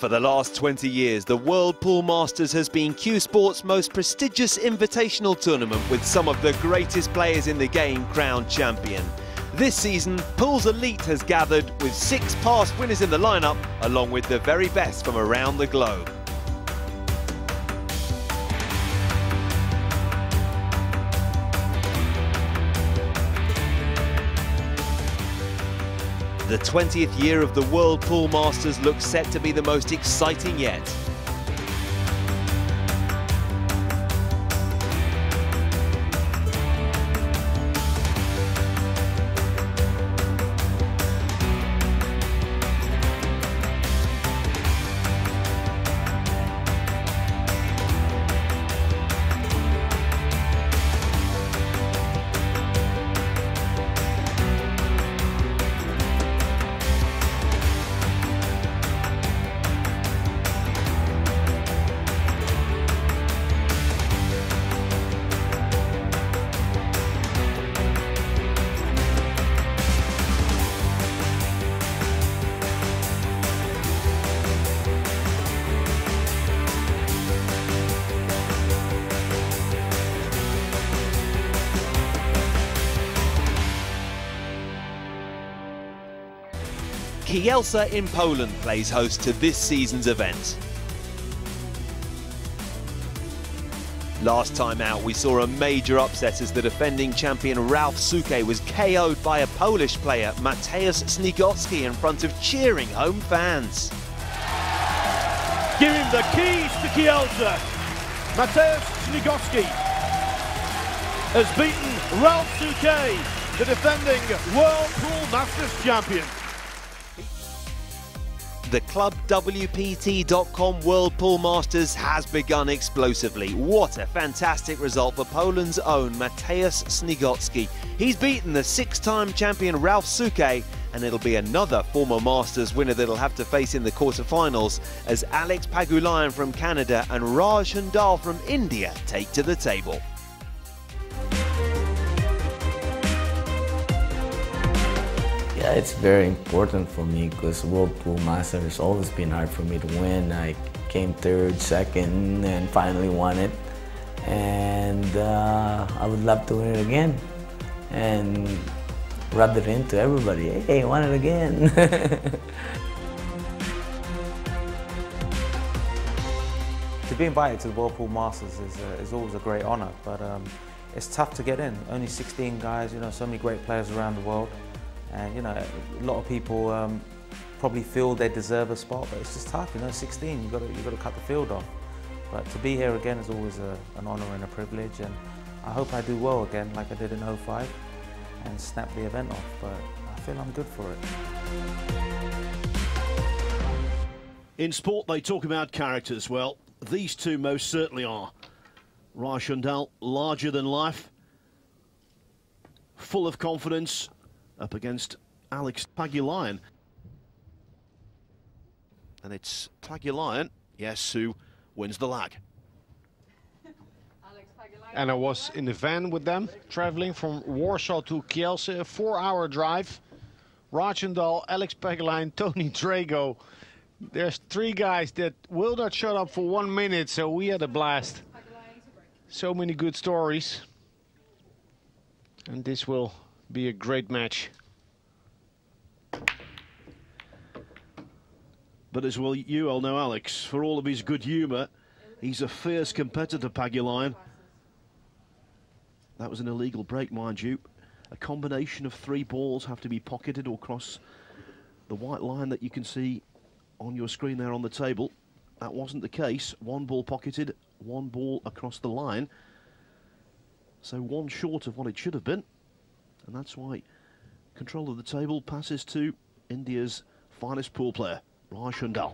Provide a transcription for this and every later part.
For the last 20 years, the World Pool Masters has been Q Sport's most prestigious invitational tournament, with some of the greatest players in the game crowned champion. This season, Pool's elite has gathered, with 6 past winners in the lineup, along with the very best from around the globe. The 20th year of the World Pool Masters looks set to be the most exciting yet. Kielce in Poland plays host to this season's event. Last time out, we saw a major upset as the defending champion Ralf Suke was KO'd by a Polish player, Mateusz Śligocki, in front of cheering home fans. Give him the keys to Kielce. Mateusz Śligocki has beaten Ralf Suke, the defending World Pool Masters champion. The Club WPT.com World Pool Masters has begun explosively. What a fantastic result for Poland's own Mateusz Śligocki. He's beaten the 6-time champion Ralf Suke, and it'll be another former Masters winner that'll have to face in the quarterfinals as Alex Pagulayan from Canada and Raj Hundal from India take to the table. Yeah, it's very important for me because World Pool Masters has always been hard for me to win. I came third, second, and finally won it. And I would love to win it again and rub it into everybody. Hey, won it again. To be invited to the World Pool Masters is always a great honour, but it's tough to get in. Only 16 guys, you know, so many great players around the world. And you know, a lot of people probably feel they deserve a spot, but it's just tough. You know, 16, you've got to cut the field off. But to be here again is always an honour and a privilege, and I hope I do well again, like I did in 05, and snap the event off. But I feel I'm good for it. In sport, they talk about characters. Well, these two most certainly are. Raj Hundal, larger than life, full of confidence, up against Alex Pagulayan. And it's Pagulayan, yes, who wins the lag. And I was in the van with them, traveling from Warsaw to Kielce, a 4-hour drive. Raj Hundal, Alex Pagulayan, Tony Drago. There's 3 guys that will not shut up for 1 minute, so we had a blast. So many good stories. And this will be a great match. But as well you all know Alex, for all of his good humour, he's a fierce competitor, Pagulayan. That was an illegal break, mind you. A combination of 3 balls have to be pocketed or cross the white line that you can see on your screen there on the table. That wasn't the case. 1 ball pocketed, 1 ball across the line. So 1 short of what it should have been. And that's why control of the table passes to India's finest pool player, Raj Hundal.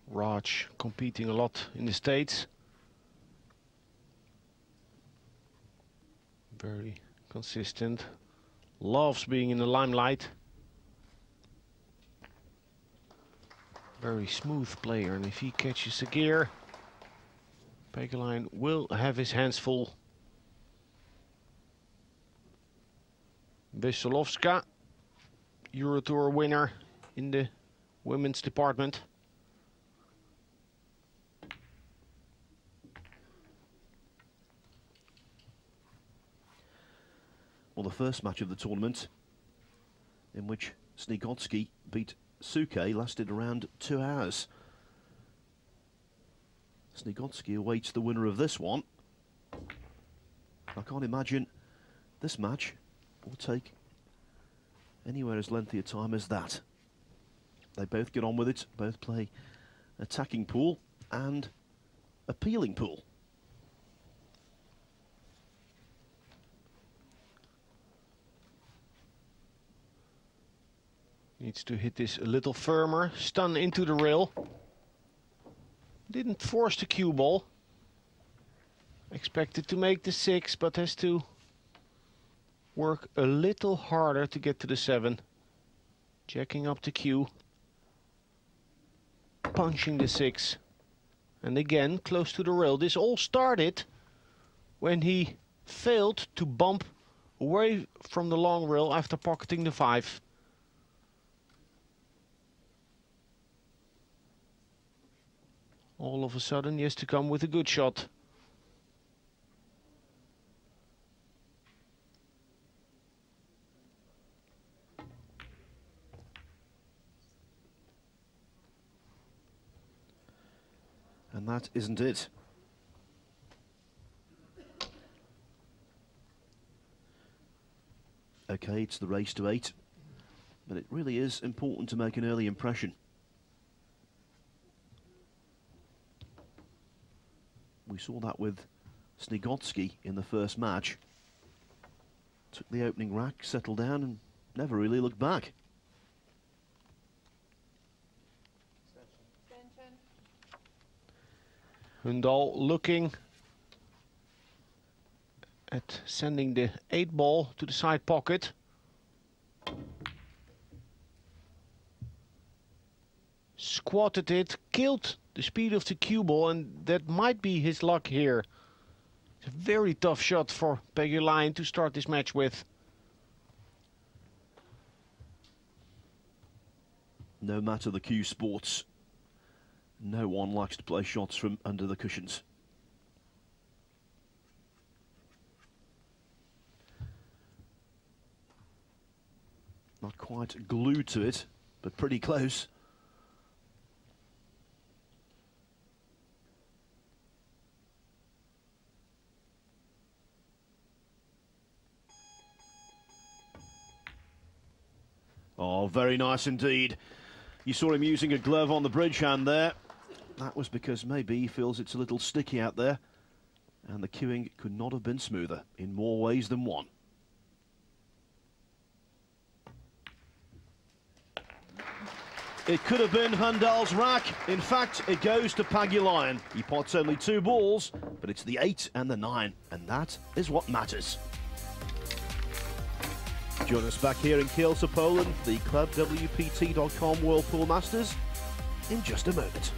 Raj competing a lot in the States. Very consistent. Loves being in the limelight. Very smooth player, and if he catches a gear, Pagulayan will have his hands full. Veselovska, Euro Tour winner in the women's department. Well, the first match of the tournament, in which Snigotsky beat Suke, lasted around 2 hours. Snigotsky awaits the winner of this one. I can't imagine this match will take anywhere as lengthy a time as that. They both get on with it, both play attacking pool and appealing pool. Needs to hit this a little firmer, stun into the rail. Didn't force the cue ball. Expected to make the 6, but has to work a little harder to get to the 7. Checking up the cue. Punching the 6. And again, close to the rail. This all started when he failed to bump away from the long rail after pocketing the 5. All of a sudden, he has to come with a good shot. And that isn't it. Okay, it's the race to 8, but it really is important to make an early impression. We saw that with Snigotsky in the first match. Took the opening rack, settled down, and never really looked back. Hundal looking at sending the 8 ball to the side pocket. Squatted it, killed the speed of the cue ball, and that might be his luck here. It's a very tough shot for Pagulayan to start this match with. No matter the cue sports, no one likes to play shots from under the cushions. Not quite glued to it, but pretty close. Oh, very nice indeed. You saw him using a glove on the bridge hand there. That was because maybe he feels it's a little sticky out there, and the cueing could not have been smoother in more ways than one. It could have been Hundal's rack. In fact, it goes to Pagulayan. He pots only 2 balls, but it's the 8 and the 9, and that is what matters. Join us back here in Kielce, Poland, the ClubWPT.com World Pool Masters, in just a moment.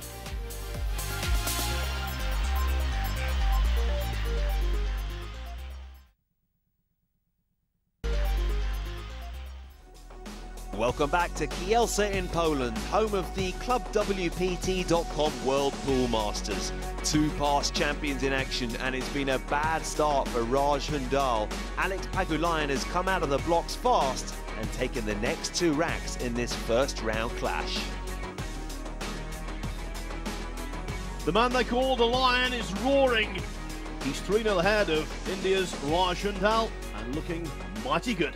Welcome back to Kielce in Poland, home of the ClubWPT.com World Pool Masters. 2 past champions in action, and it's been a bad start for Raj Hundal. Alex Pagulayan has come out of the blocks fast and taken the next 2 racks in this first round clash. The man they call the Lion is roaring. He's 3-0 ahead of India's Raj Hundal and looking mighty good.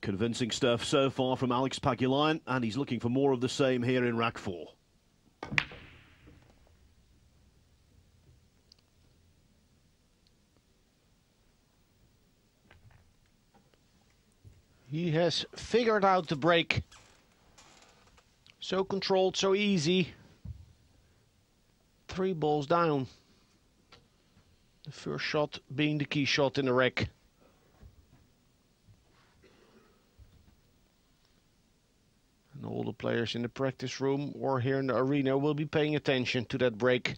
Convincing stuff so far from Alex Pagulayan, and he's looking for more of the same here in rack 4. He has figured out the break. So controlled, so easy. 3 balls down. The first shot being the key shot in the rack. And all the players in the practice room or here in the arena will be paying attention to that break.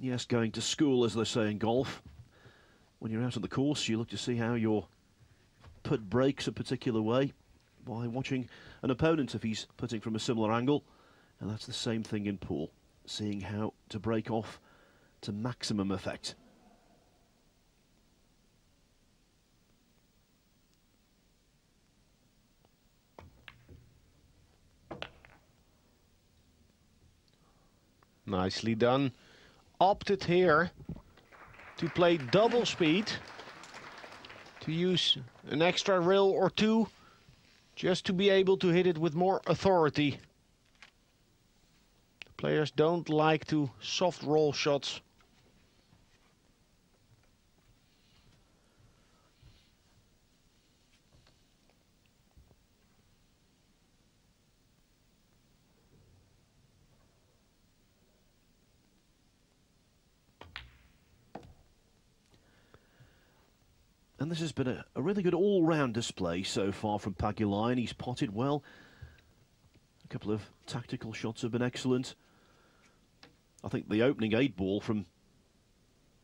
Yes, going to school, as they say in golf. When you're out on the course, you look to see how your putt breaks a particular way by watching an opponent if he's putting from a similar angle. And that's the same thing in pool, seeing how to break off to maximum effect. Nicely done. Opted here to play double speed, to use an extra rail or two just to be able to hit it with more authority. The players don't like to soft roll shots. And this has been a really good all-round display so far from Pagulayan. He's potted well. A couple of tactical shots have been excellent. I think the opening 8-ball from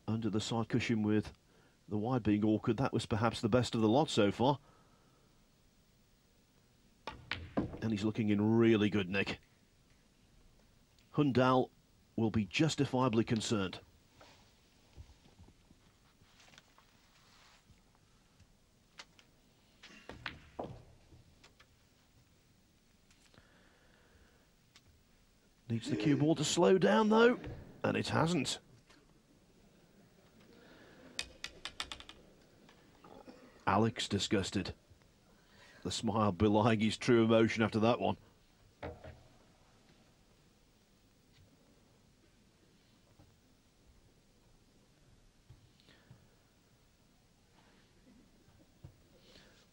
under the side cushion with the wide being awkward, that was perhaps the best of the lot so far. And he's looking in really good nick. Hundal will be justifiably concerned. Needs the cue ball to slow down though, and it hasn't. Alex disgusted. The smile belying his true emotion after that one.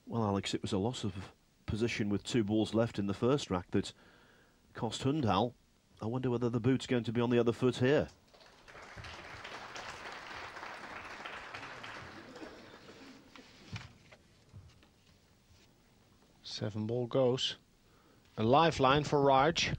Well, Alex, it was a loss of position with 2 balls left in the first rack that cost Hundal. I wonder whether the boot's going to be on the other foot here. Seven ball goes. A lifeline for Raj.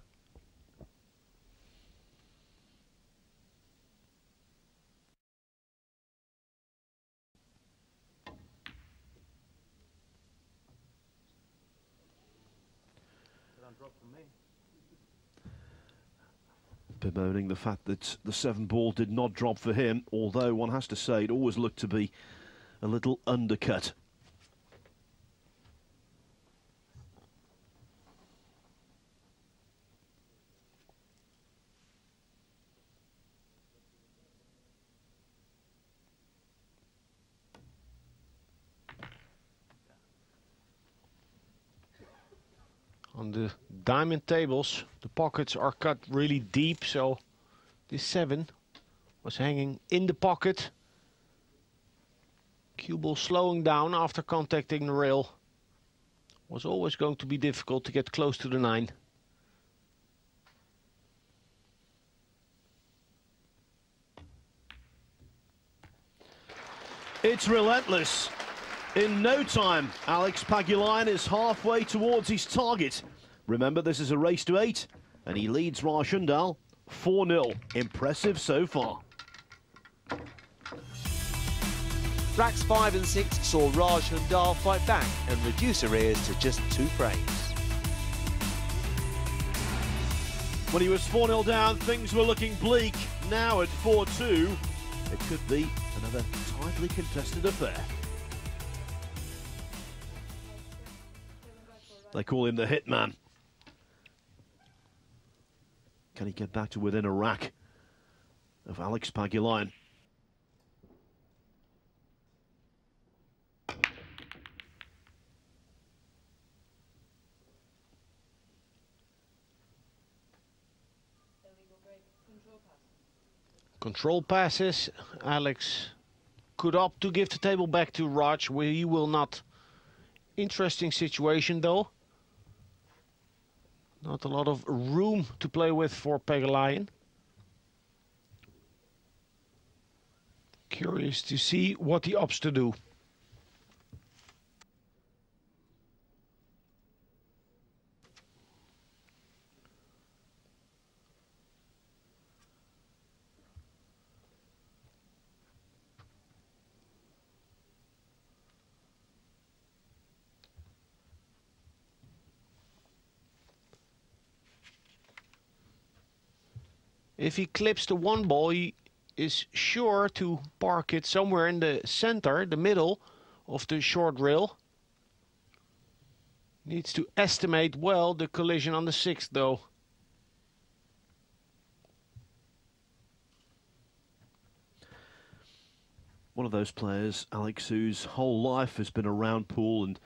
Bemoaning the fact that the 7 ball did not drop for him, although one has to say it always looked to be a little undercut. On the diamond tables, the pockets are cut really deep, so this 7 was hanging in the pocket. Cue ball slowing down after contacting the rail. Was always going to be difficult to get close to the 9. It's relentless. In no time, Alex Pagulayan is halfway towards his target. Remember, this is a race to 8, and he leads Raj Hundal 4-0. Impressive so far. Racks 5 and 6 saw Raj Hundal fight back and reduce arrears to just 2 frames. When he was 4-0 down, things were looking bleak. Now at 4-2, it could be another tightly contested affair. They call him the hitman. Can he get back to within a rack of Alex Pagulayan? Control passes. Alex could opt to give the table back to Raj, where he will not. Interesting situation though. Not a lot of room to play with for Pagulayan. Curious to see what he opts to do. If he clips the one ball, he is sure to park it somewhere in the center, the middle of the short rail. Needs to estimate well the collision on the 6th though. One of those players, Alex, whose whole life has been a round pool and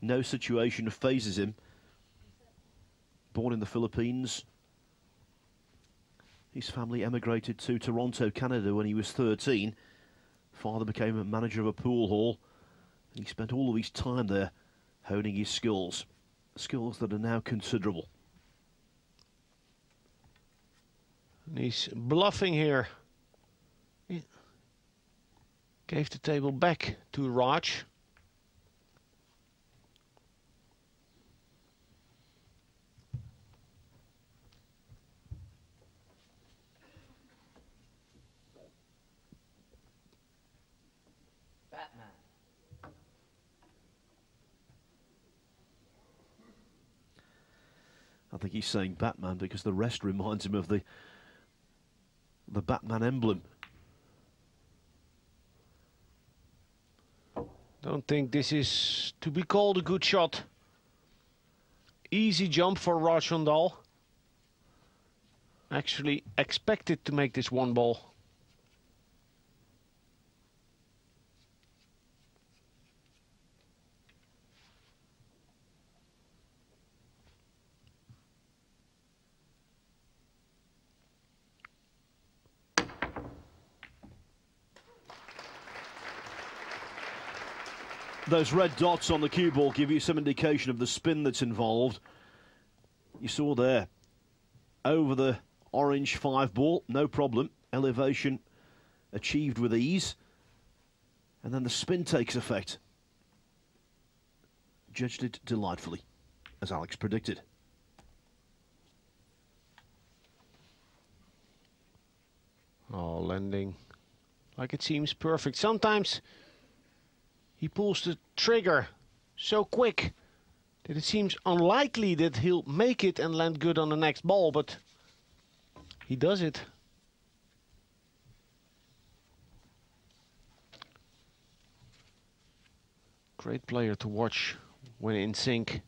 no situation phases him. Born in the Philippines. His family emigrated to Toronto, Canada when he was 13. Father became a manager of a pool hall. And he spent all of his time there honing his skills. Skills that are now considerable. And he's bluffing here. He gave the table back to Raj. I think he's saying Batman because the rest reminds him of the Batman emblem. Don't think this is to be called a good shot. Easy jump for Raj Hundal. Actually expected to make this one ball. Those red dots on the cue ball give you some indication of the spin that's involved. You saw there, over the orange 5 ball, no problem. Elevation achieved with ease. And then the spin takes effect. Judged it delightfully, as Alex predicted. Oh, landing like it seems perfect. Sometimes he pulls the trigger so quick that it seems unlikely that he'll make it and land good on the next ball, but he does it. Great player to watch when in sync.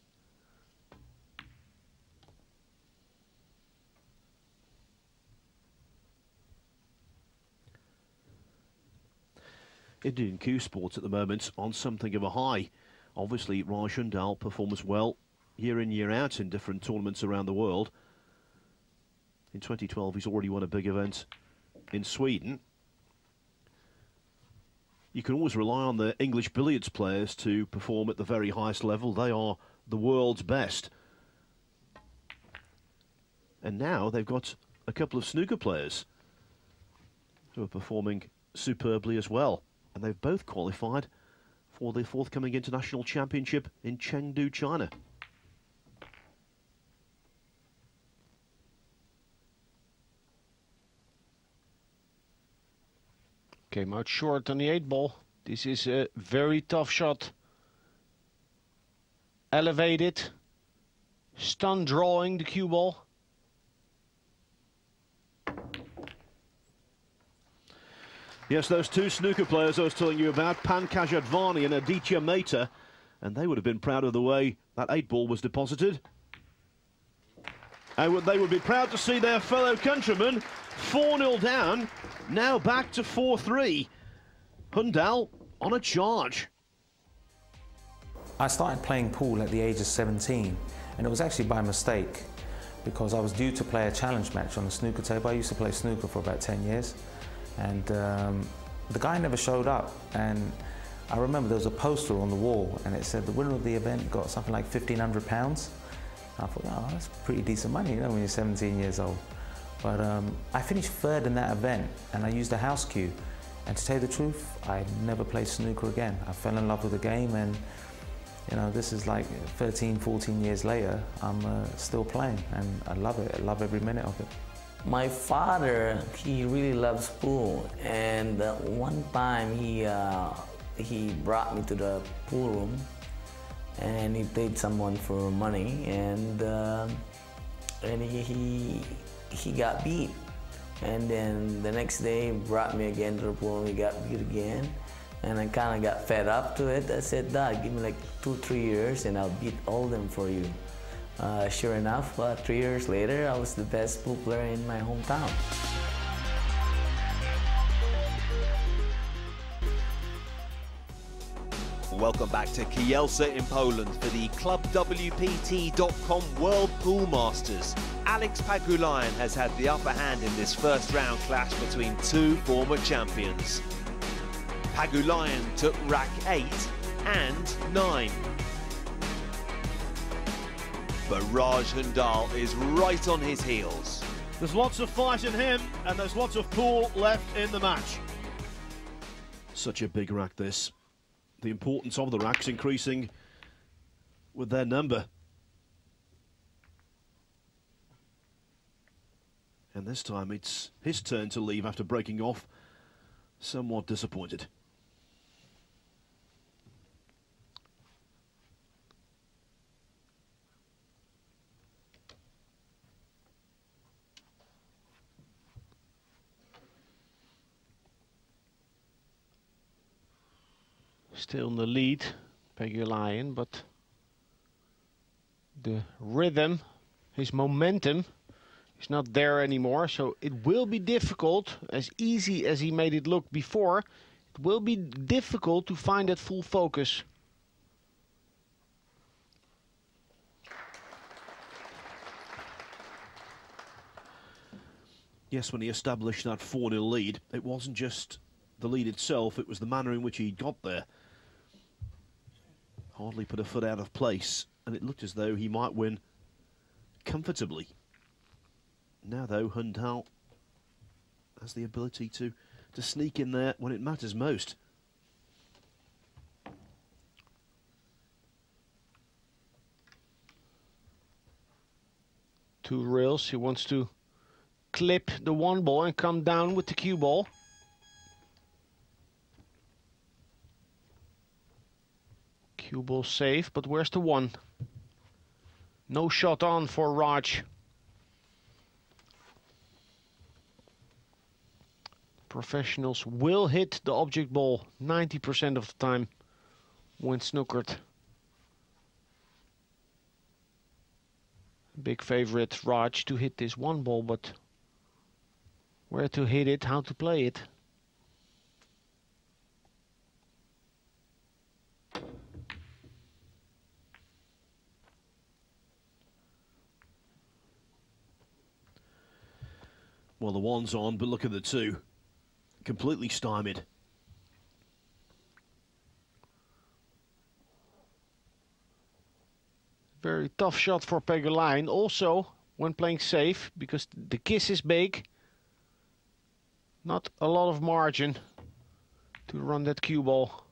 Indian cue sports at the moment on something of a high. Obviously, Raj Hundal performs well year in, year out in different tournaments around the world. In 2012, he's already won a big event in Sweden. You can always rely on the English billiards players to perform at the very highest level. They are the world's best. And now they've got a couple of snooker players who are performing superbly as well. And they've both qualified for the forthcoming international championship in Chengdu, China. Came out short on the 8 ball. This is a very tough shot. Elevated. Stun drawing the cue ball. Yes, those two snooker players I was telling you about, Pankaj Advani and Aditya Mehta, and they would have been proud of the way that 8 ball was deposited. And they would be proud to see their fellow countrymen 4-0 down, now back to 4-3. Hundal on a charge. I started playing pool at the age of 17, and it was actually by mistake because I was due to play a challenge match on the snooker table. I used to play snooker for about 10 years. And the guy never showed up, and I remember there was a poster on the wall and it said the winner of the event got something like £1,500. I thought, oh, that's pretty decent money, you know, when you're 17 years old. But I finished 3rd in that event and I used a house cue. And to tell you the truth, I never played snooker again. I fell in love with the game, and you know, this is like 13, 14 years later, I'm still playing, and I love it. I love every minute of it. My father, he really loves pool, and one time he brought me to the pool room, and he paid someone for money, and he got beat. And then the next day, he brought me again to the pool and we got beat again. And I kind of got fed up to it. I said, Dad, give me like 2-3 years and I'll beat all of them for you. Sure enough, 3 years later, I was the best pool player in my hometown. Welcome back to Kielce in Poland for the ClubWPT.com World Pool Masters. Alex Pagulayan has had the upper hand in this first round clash between two former champions. Pagulayan took rack 8 and 9. But Raj Hundal is right on his heels. There's lots of fight in him, and there's lots of pool left in the match. Such a big rack, this. The importance of the racks increasing with their number. And this time it's his turn to leave after breaking off, somewhat disappointed. Still in the lead, Pagulayan, but the rhythm, his momentum is not there anymore, so it will be difficult, as easy as he made it look before, it will be difficult to find that full focus. Yes, when he established that 4-0 lead, it wasn't just the lead itself, it was the manner in which he got there. Hardly put a foot out of place, and it looked as though he might win comfortably. Now, though, Hundal has the ability to sneak in there when it matters most. Two rails, he wants to clip the one ball and come down with the cue ball. Cue ball safe, but where's the one? No shot on for Raj. Professionals will hit the object ball 90% of the time when snookered. Big favorite Raj to hit this one ball, but where to hit it, how to play it. Well, the one's on, but look at the two. Completely stymied. Very tough shot for Pagulayan. Also, when playing safe, because the kiss is big, not a lot of margin to run that cue ball.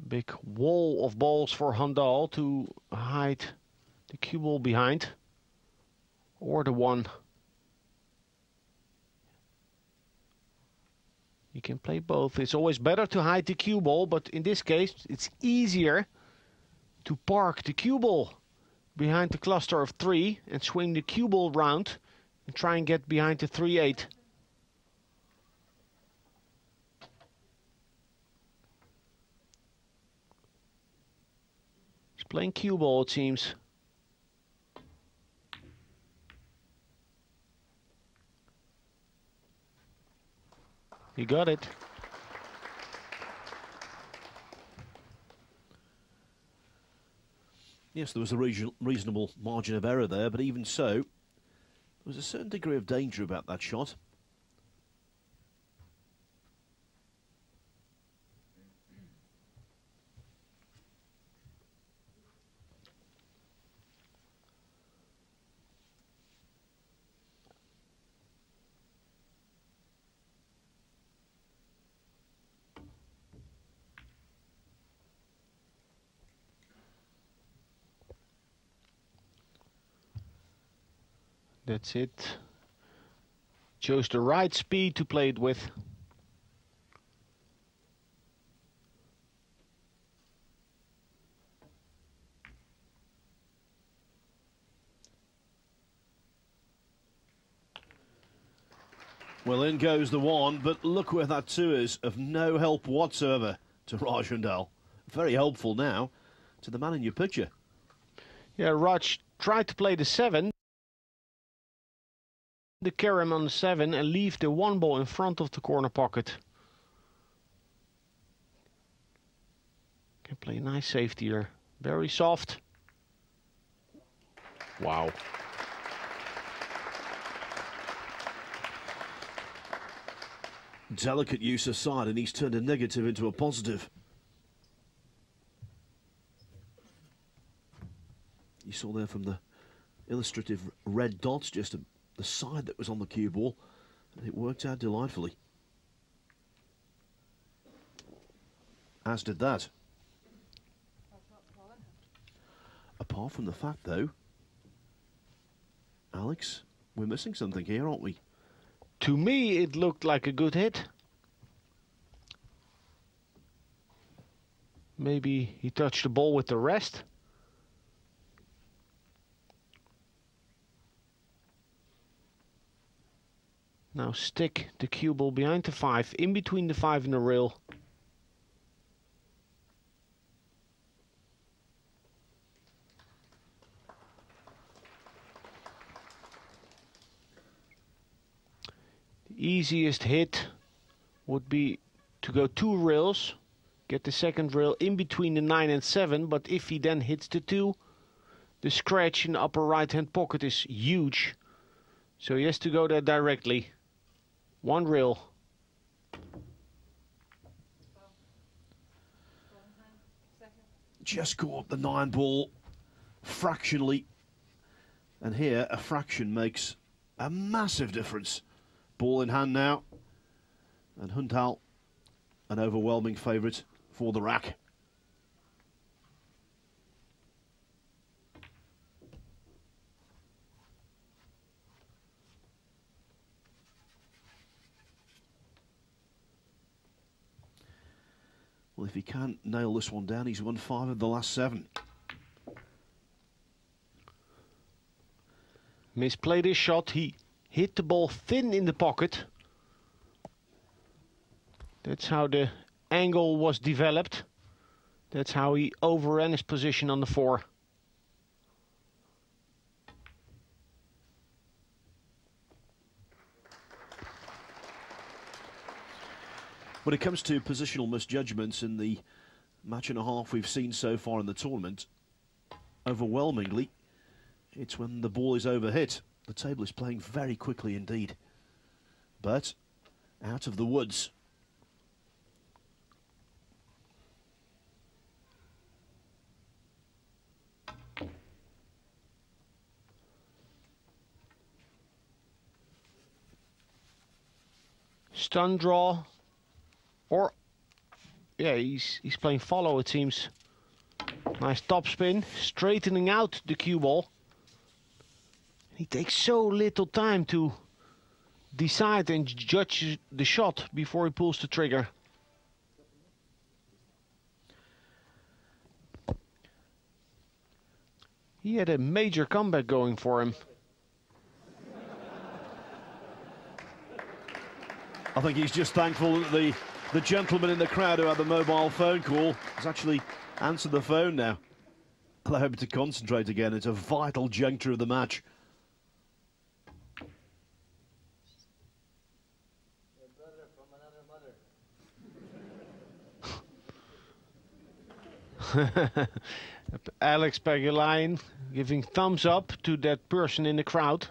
Big wall of balls for Hundal to hide the cue ball behind, or the one. You can play both. It's always better to hide the cue ball, but in this case it's easier to park the cue ball behind the cluster of 3 and swing the cue ball round and try and get behind the 3-8. He's playing cue ball, it seems. He got it. Yes, there was a reasonable margin of error there, but even so, there was a certain degree of danger about that shot. That's it. Chose the right speed to play it with. Well, in goes the one, but look where that two is, of no help whatsoever to Raj Hundal. Very helpful now to the man in your picture. Yeah, Raj tried to play the 7. The carry him on the 7 and leave the 1 ball in front of the corner pocket. Can play a nice safety here. Very soft. Wow. Delicate use of side, and he's turned a negative into a positive. You saw there from the illustrative red dots just the side that was on the cue ball, and it worked out delightfully. As did that. Apart from the fact, though, Alex, we're missing something here, aren't we? To me, it looked like a good hit. Maybe he touched the ball with the rest. Now stick the cue ball behind the 5, in between the 5 and the rail. The easiest hit would be to go 2 rails, get the second rail in between the 9 and 7, but if he then hits the 2, the scratch in the upper right hand pocket is huge. So he has to go there directly. 1 rail. Just go up the 9 ball fractionally, and here a fraction makes a massive difference. Ball in hand now, and Hundal an overwhelming favourite for the rack. Well, if he can't nail this one down, he's won 5 of the last 7. Misplayed his shot. He hit the ball thin in the pocket. That's how the angle was developed. That's how he overran his position on the 4. When it comes to positional misjudgments in the match and a half we've seen so far in the tournament, overwhelmingly, it's when the ball is overhit. The table is playing very quickly indeed. But out of the woods. Stun draw. Or, yeah, he's playing follow, it seems. Nice topspin, straightening out the cue ball. He takes so little time to decide and judge the shot before he pulls the trigger. He had a major comeback going for him. I think he's just thankful that the gentleman in the crowd who had the mobile phone call has actually answered the phone now. Allow him to concentrate again. It's a vital juncture of the match. Alex Pagulayan giving thumbs up to that person in the crowd.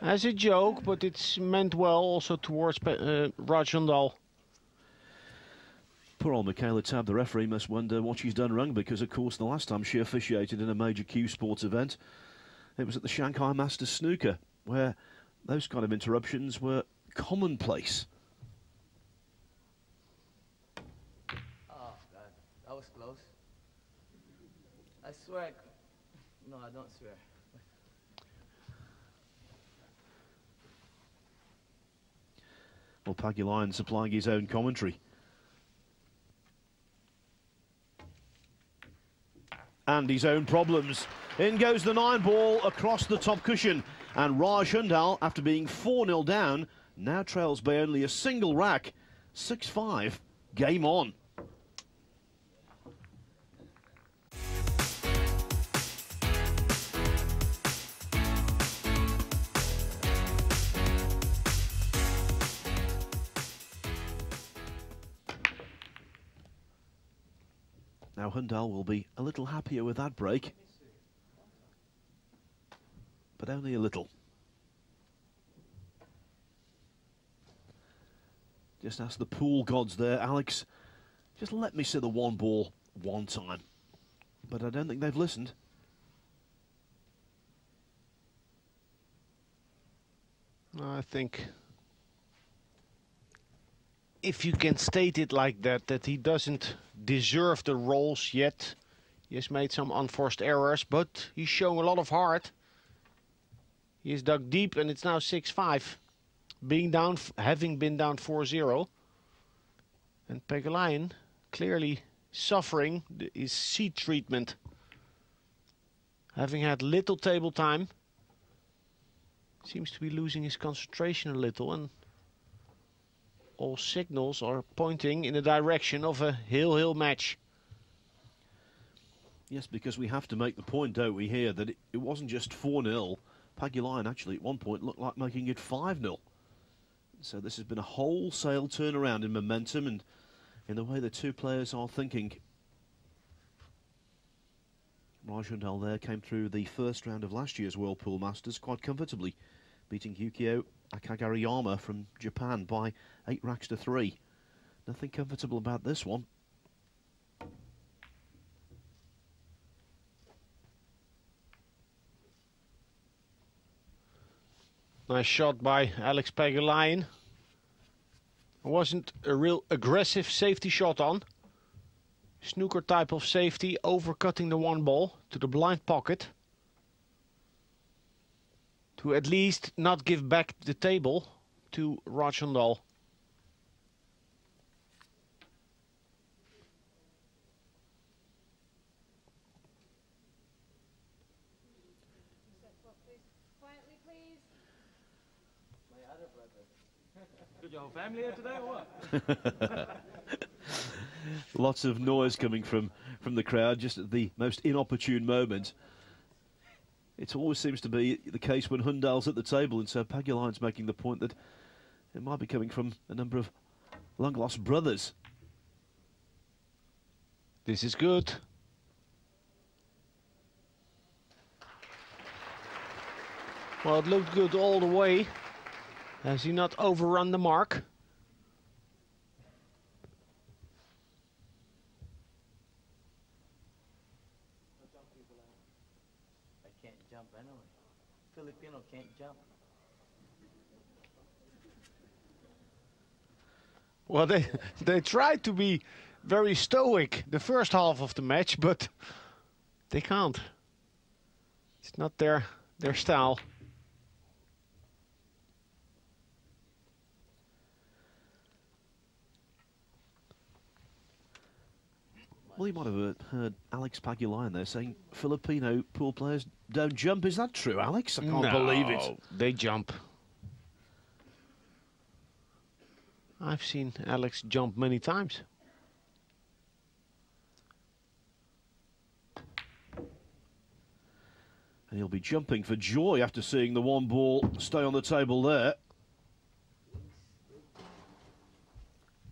As a joke, but it's meant well also towards Raj Hundal. Poor old Michaela Tab, the referee, must wonder what she's done wrong, because, of course, the last time she officiated in a major Q Sports event, it was at the Shanghai Masters Snooker, where those kind of interruptions were commonplace. Oh, God, that was close. I swear. No, I don't swear. Well, Pagulayan supplying his own commentary. And his own problems. In goes the 9 ball across the top cushion. And Raj Hundal, after being 4-0 down, now trails by only a single rack. 6-5, game on. Now Hundal will be a little happier with that break, but only a little. Just ask the pool gods there, Alex, just let me see the one ball one time. But I don't think they've listened. I think if you can state it like that, that he doesn't deserve the roles yet. He has made some unforced errors, but he's showing a lot of heart. He is dug deep and it's now 6-5. Being down, having been down 4-0. And Pagulayan clearly suffering his seat treatment. Having had little table time. Seems to be losing his concentration a little, and all signals are pointing in the direction of a heel-heel match. Yes, because we have to make the point, don't we, here, that it wasn't just 4-0. Pagulayan actually at one point looked like making it 5-0. So this has been a wholesale turnaround in momentum and in the way the two players are thinking. Raj Hundal there came through the first round of last year's Whirlpool Masters quite comfortably, beating Yukio Akagariyama from Japan by 8 racks to 3. Nothing comfortable about this one. Nice shot by Alex Pagulayan. It wasn't a real aggressive safety shot on. Snooker type of safety, overcutting the one ball to the blind pocket. To at least not give back the table to Raj Hundal. Quietly, please. My other brother. Good, your whole family here today or what? Lots of noise coming from the crowd just at the most inopportune moment. It always seems to be the case when Hundal's at the table, and so Pagulayan's making the point that it might be coming from a number of long-lost brothers. This is good. Well, it looked good all the way. Has he not overrun the mark? I can't jump anyway. Filipino can't jump. Well, they tried to be very stoic the first half of the match, but they can't. It's not their style. Well, you might have heard Alex Pagulayan there saying Filipino pool players don't jump. Is that true, Alex? I can't believe it. They jump. I've seen Alex jump many times. And he'll be jumping for joy after seeing the one ball stay on the table there.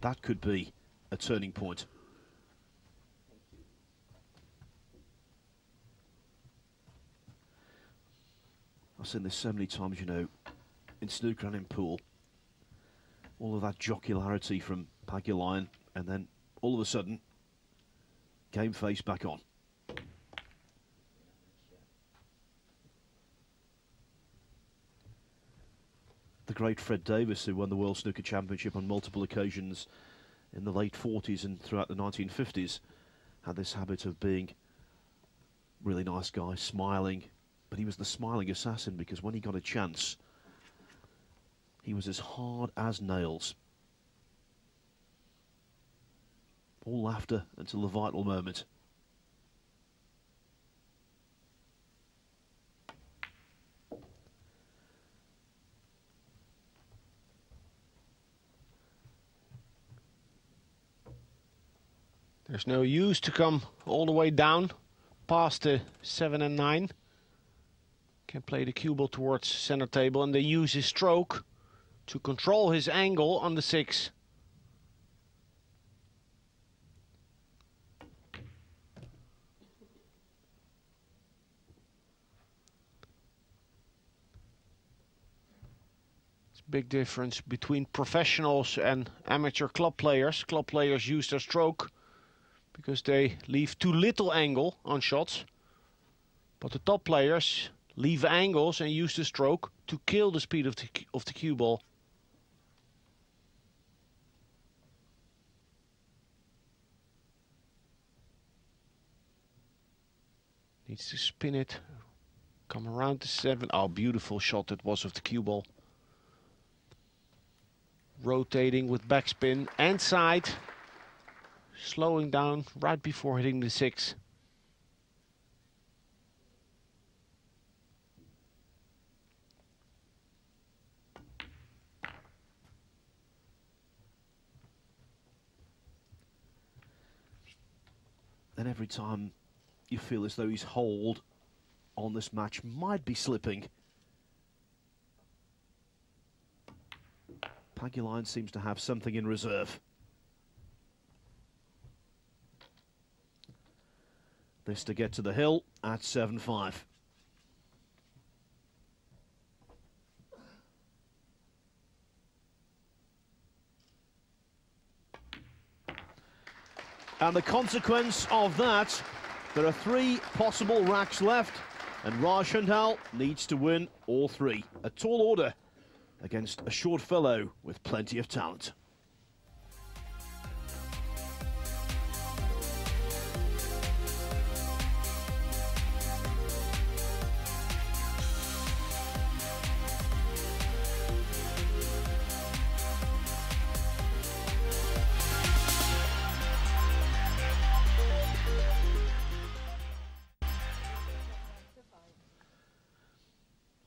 That could be a turning point. I've seen this so many times, you know, in snooker and in pool. All of that jocularity from Pagulayan, and then all of a sudden, game face back on. The great Fred Davis, who won the World Snooker Championship on multiple occasions in the late 40s and throughout the 1950s, had this habit of being a really nice guy, smiling. But he was the smiling assassin because when he got a chance, he was as hard as nails. All laughter until the vital moment. There's no use to come all the way down past the 7 and 9. Can play the cue ball towards center table and then use his stroke to control his angle on the 6. Big difference between professionals and amateur club players. Club players use their stroke because they leave too little angle on shots. But the top players leave angles and use the stroke to kill the speed of the cue ball. Needs to spin it, come around the 7. Oh, beautiful shot that was of the cue ball. Rotating with backspin and side, slowing down right before hitting the 6. And every time you feel as though his hold on this match might be slipping, Pagulayan seems to have something in reserve. This to get to the hill at 7-5. And the consequence of that, there are 3 possible racks left, and Raj Hundal needs to win all 3. A tall order against a short fellow with plenty of talent.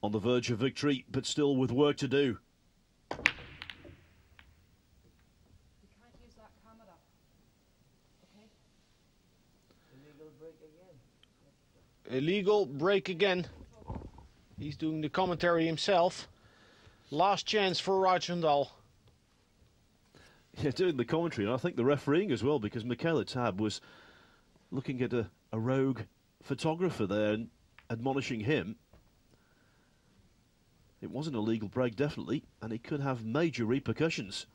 On the verge of victory, but still with work to do. You can't use that camera. Okay? Illegal break again. Illegal break again. He's doing the commentary himself. Last chance for Raj Hundal. Yeah, doing the commentary, and I think the refereeing as well, because Michaela Tab was looking at a rogue photographer there and admonishing him. It was an illegal break, definitely, and it could have major repercussions.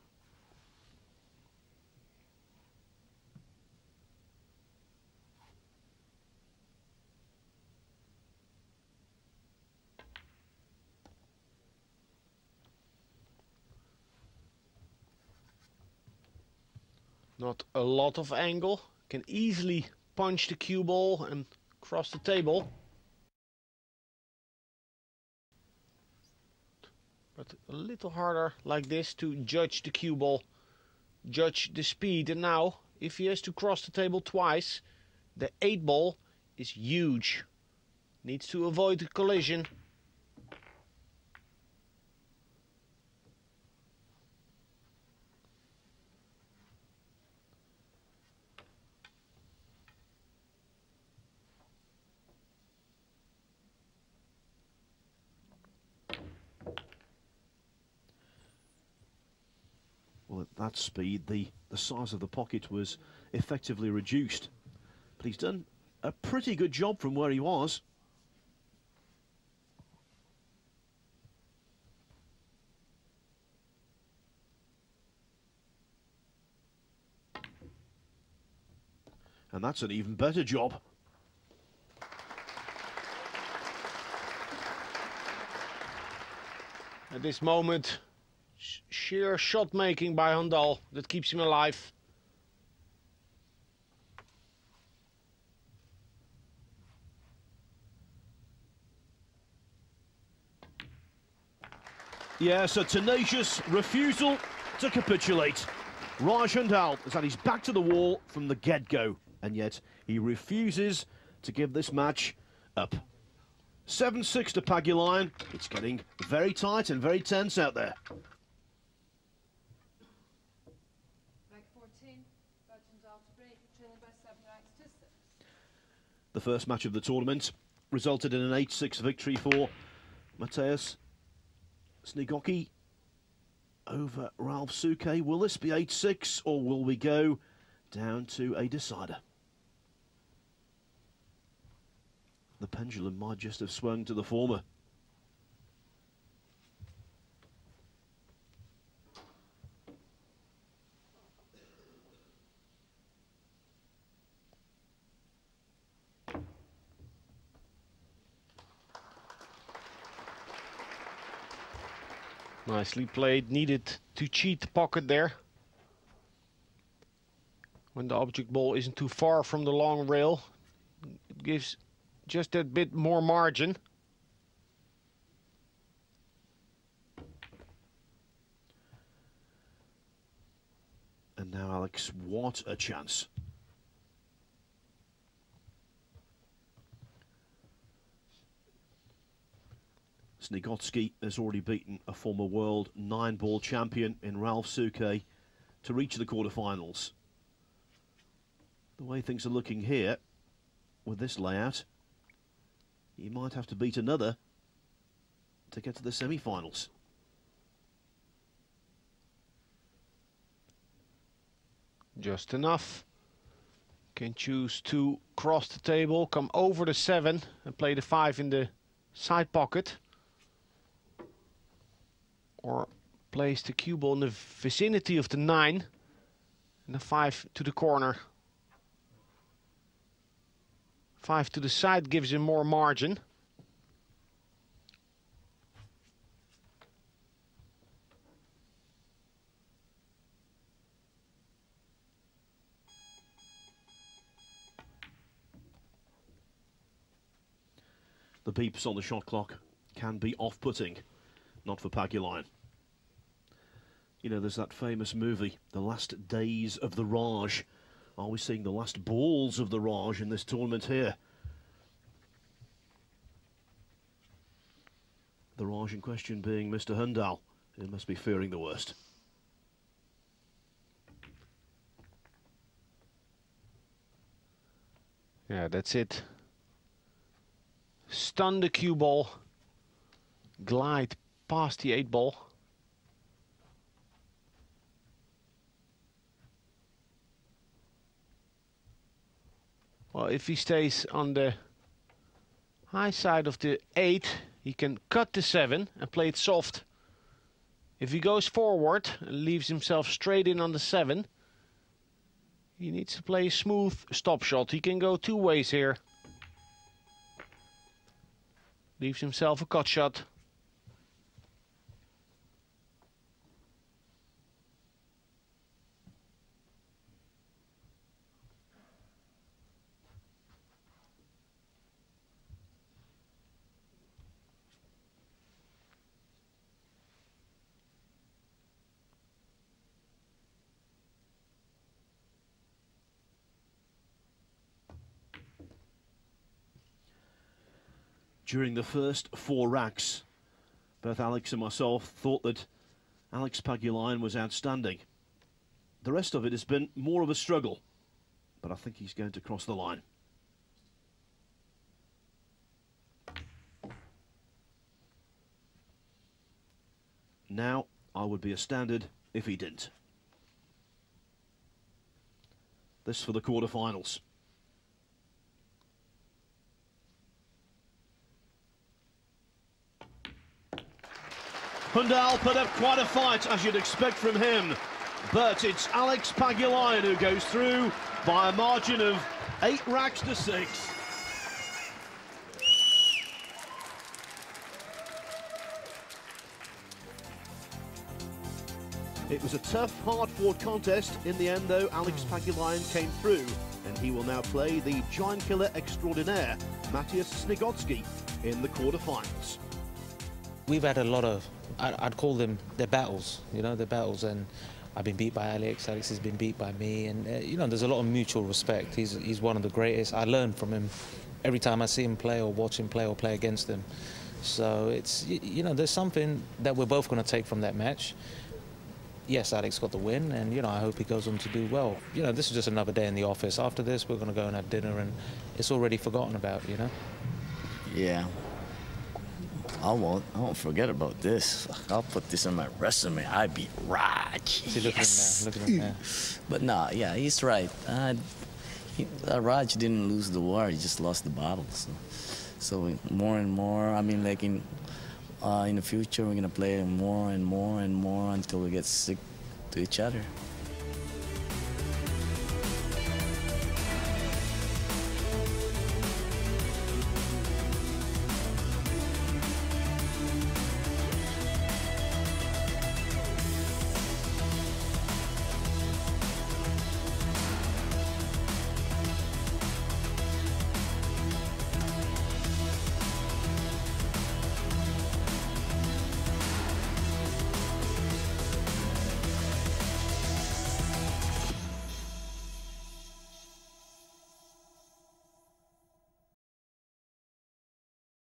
Not a lot of angle. Can easily punch the cue ball and cross the table. But a little harder like this to judge the cue ball, judge the speed. And now, if he has to cross the table twice, the 8 ball is huge. Needs to avoid the collision. Well, at that speed, the size of the pocket was effectively reduced. But he's done a pretty good job from where he was. And that's an even better job. At this moment, sheer shot making by Hundal that keeps him alive. Yes, a tenacious refusal to capitulate. Raj Hundal has had his back to the wall from the get-go, and yet he refuses to give this match up. 7-6 to Pagulayan. It's getting very tight and very tense out there. Rank 14, Raj Hundal to break, trailing by 7 racks to 6. The first match of the tournament resulted in an 8-6 victory for Mateusz Snigocky over Ralph Suke. Will this be 8-6 or will we go down to a decider? The pendulum might just have swung to the former. Nicely played, needed to cheat the pocket there. When the object ball isn't too far from the long rail, it gives just that bit more margin. And now Alex, what a chance. Snigocky has already beaten a former world 9-ball champion in Ralph Suke to reach the quarterfinals. The way things are looking here, with this layout, he might have to beat another to get to the semi-finals. Just enough. Can choose to cross the table, come over the 7 and play the 5 in the side pocket. Or place the cue ball in the vicinity of the 9 and the 5 to the corner. 5 to the side gives him more margin. The beeps on the shot clock can be off-putting, not for Pagulayan. You know, there's that famous movie, The Last Days of the Raj. Are we seeing the last balls of the Raj in this tournament here? The Raj in question being Mr. Hundal, who must be fearing the worst. Yeah, that's it. Stun the cue ball. Glide past the 8 ball. Well, if he stays on the high side of the 8, he can cut the 7 and play it soft. If he goes forward and leaves himself straight in on the 7, he needs to play a smooth stop shot. He can go 2 ways here. Leaves himself a cut shot. During the first 4 racks, both Alex and myself thought that Alex Pagulayan was outstanding. The rest of it has been more of a struggle, but I think he's going to cross the line. Now, I would be astounded if he didn't. This for the quarterfinals. Hundal put up quite a fight, as you'd expect from him, but it's Alex Pagulayan who goes through by a margin of 8 racks to 6. It was a tough, hard-fought contest. In the end, though, Alex Pagulayan came through, and he will now play the giant killer extraordinaire, Mateusz Snigocky, in the quarterfinals. We've had a lot of, I'd call them their battles, you know, their battles, and I've been beat by Alex, Alex has been beat by me, and you know, there's a lot of mutual respect. He's one of the greatest. I learn from him every time I see him play or watch him play or play against him. So it's, you know, there's something that we're both going to take from that match. yes, Alex got the win, and you know, I hope he goes on to do well. You know, this is just another day in the office. After this, we're going to go and have dinner, and it's already forgotten about. You know. Yeah. I won't forget about this. I'll put this in my resume. I beat Raj. See, look Yes. at him now. Look at him now. But nah, yeah, he's right. Raj didn't lose the war. He just lost the battle. So more and more. I mean, like in the future, we're gonna play more and more and more until we get sick to each other.